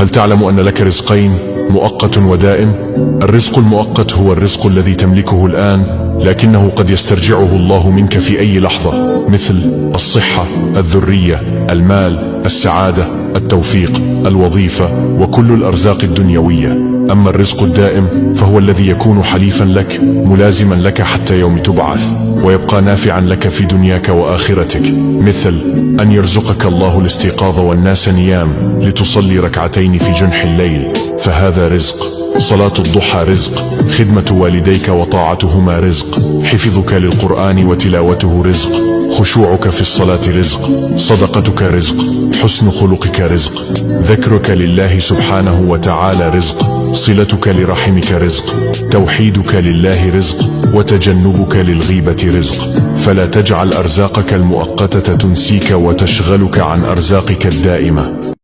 هل تعلم أن لك رزقين، مؤقت ودائم؟ الرزق المؤقت هو الرزق الذي تملكه الآن، لكنه قد يسترجعه الله منك في أي لحظة، مثل الصحة، الذرية، المال، السعادة، التوفيق، الوظيفة، وكل الأرزاق الدنيوية. أما الرزق الدائم فهو الذي يكون حليفا لك، ملازما لك حتى يوم تبعث، ويبقى نافعا لك في دنياك وآخرتك، مثل أن يرزقك الله الاستيقاظ والناس نيام لتصلي ركعتين في جنح الليل، فهذا رزق. صلاة الضحى رزق، خدمة والديك وطاعتهما رزق، حفظك للقرآن وتلاوته رزق، خشوعك في الصلاة رزق، صدقتك رزق، حسن خلقك رزق، ذكرك لله سبحانه وتعالى رزق، صلتك لرحمك رزق، توحيدك لله رزق، وتجنبك للغيبة رزق. فلا تجعل أرزاقك المؤقتة تنسيك وتشغلك عن أرزاقك الدائمة.